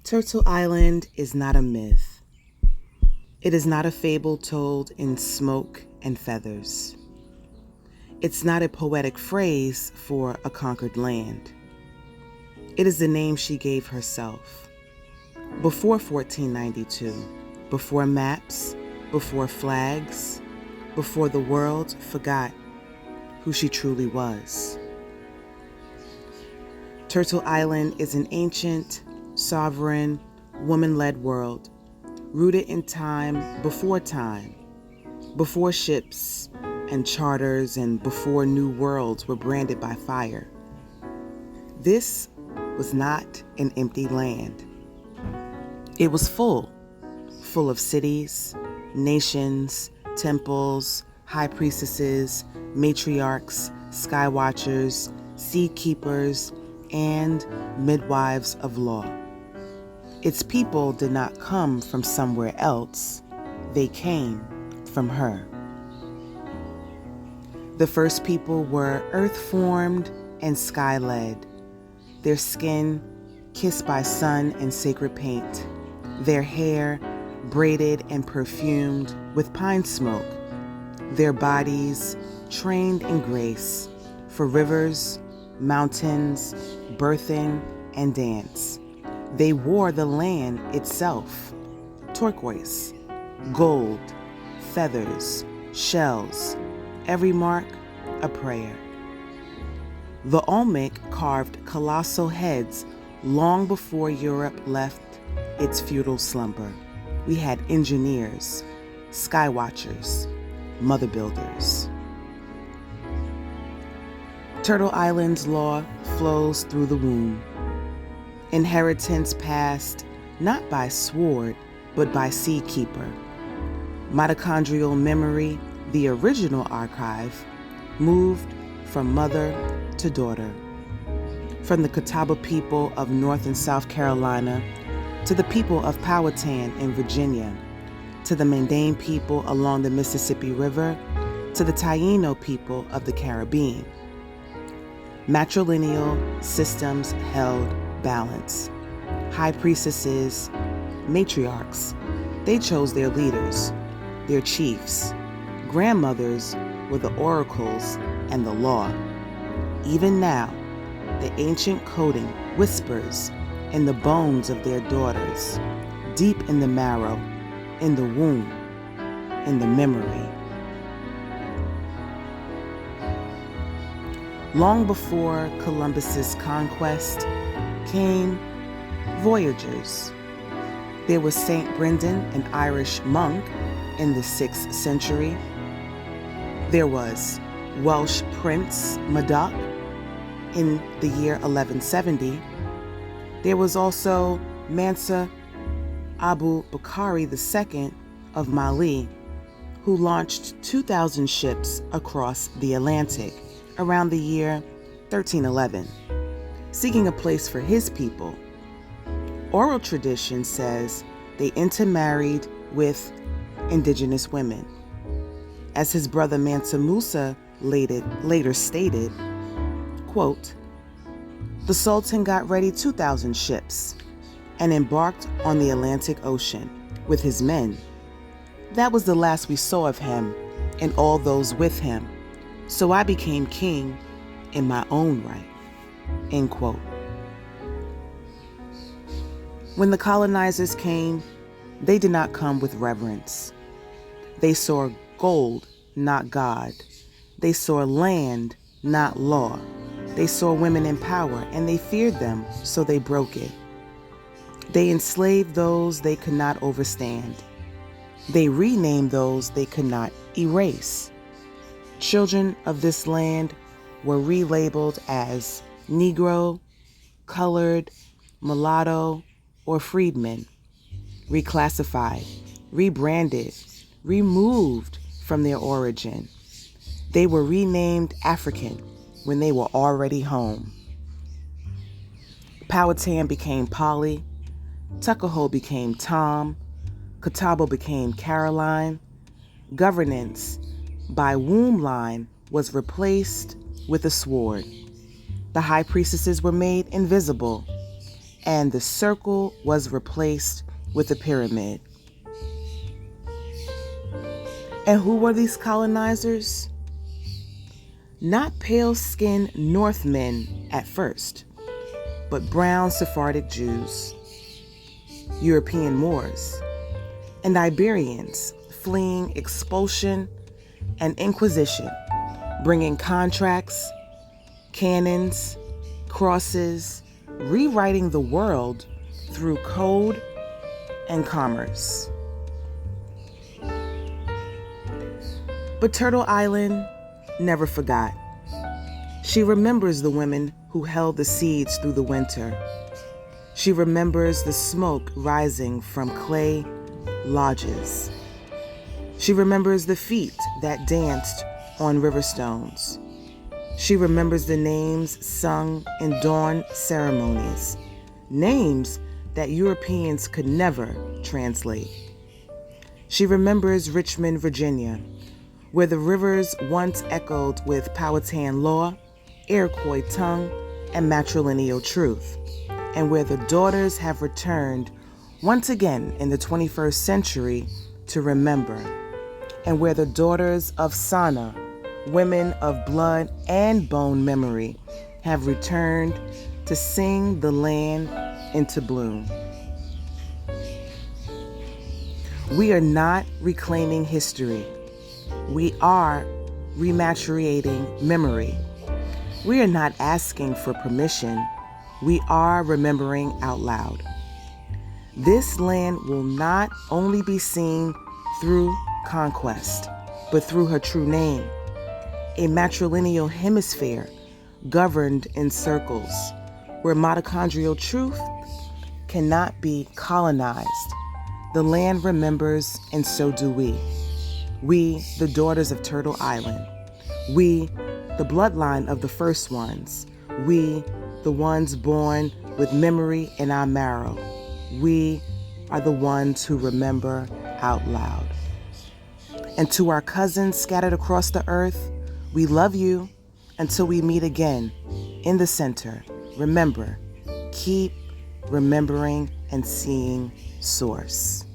Turtle Island is not a myth. It is not a fable told in smoke and feathers. It's not a poetic phrase for a conquered land. It is the name she gave herself. Before 1492, before maps, before flags, before the world forgot who she truly was. Turtle Island is an ancient, sovereign, woman-led world, rooted in time, before ships and charters and before new worlds were branded by fire. This was not an empty land. It was full of cities, nations, temples, high priestesses, matriarchs, sky watchers, sea keepers, and midwives of law. Its people did not come from somewhere else. They came from her. The first people were earth-formed and sky-led, their skin kissed by sun and sacred paint, their hair braided and perfumed with pine smoke, their bodies trained in grace for rivers, mountains, birthing, and dance. They wore the land itself, turquoise, gold, feathers, shells, every mark a prayer. The Olmec carved colossal heads long before Europe left its feudal slumber. We had engineers, sky watchers, mother builders. Turtle Island's law flows through the womb. Inheritance passed not by sword, but by seed keeper. Mitochondrial memory, the original archive, moved from mother to daughter. From the Catawba people of North and South Carolina, to the people of Powhatan in Virginia, to the Mundane people along the Mississippi River, to the Taino people of the Caribbean. Matrilineal systems held balance. High priestesses, matriarchs, they chose their leaders, their chiefs. Grandmothers were the oracles and the law. Even now, the ancient coding whispers in the bones of their daughters, deep in the marrow, in the womb, in the memory. Long before Columbus's conquest came voyagers. There was Saint Brendan, an Irish monk in the 6th century. There was Welsh Prince Madoc in the year 1170. There was also Mansa Abu Bakari II of Mali, who launched 2,000 ships across the Atlantic around the year 1311, seeking a place for his people. Oral tradition says they intermarried with indigenous women. As his brother Mansa Musa later stated, quote, "The Sultan got ready 2,000 ships and embarked on the Atlantic Ocean with his men. That was the last we saw of him and all those with him. So I became king in my own right." End quote. When the colonizers came, they did not come with reverence. They saw gold, not God. They saw land, not law. They saw women in power, and they feared them, so they broke it. They enslaved those they could not overstand. They renamed those they could not erase. Children of this land were relabeled as Negro, colored, mulatto, or freedmen, reclassified, rebranded, removed from their origin. They were renamed African when they were already home. Powhatan became Polly, Tuckahoe became Tom, Catawba became Caroline. Governance by womb line was replaced with a sword. The high priestesses were made invisible, and the circle was replaced with a pyramid. And who were these colonizers? Not pale-skinned Northmen at first, but brown Sephardic Jews, European Moors, and Iberians fleeing expulsion and inquisition, bringing contracts, cannons, crosses, rewriting the world through code and commerce. But Turtle Island never forgot. She remembers the women who held the seeds through the winter. She remembers the smoke rising from clay lodges. She remembers the feet that danced on river stones. She remembers the names sung in dawn ceremonies, names that Europeans could never translate. She remembers Richmond, Virginia, where the rivers once echoed with Powhatan law, Iroquois tongue, and matrilineal truth, and where the daughters have returned once again in the 21st century to remember, and where the daughters of Sana, women of blood and bone memory, have returned to sing the land into bloom. We are not reclaiming history. We are rematriating memory. We are not asking for permission. We are remembering out loud. This land will not only be seen through conquest, but through her true name, a matrilineal hemisphere governed in circles, where mitochondrial truth cannot be colonized. The land remembers, and so do we. We, the daughters of Turtle Island. We, the bloodline of the first ones. We, the ones born with memory in our marrow. We are the ones who remember out loud. And to our cousins scattered across the earth, we love you until we meet again in the center. Remember, keep remembering and seeing Source.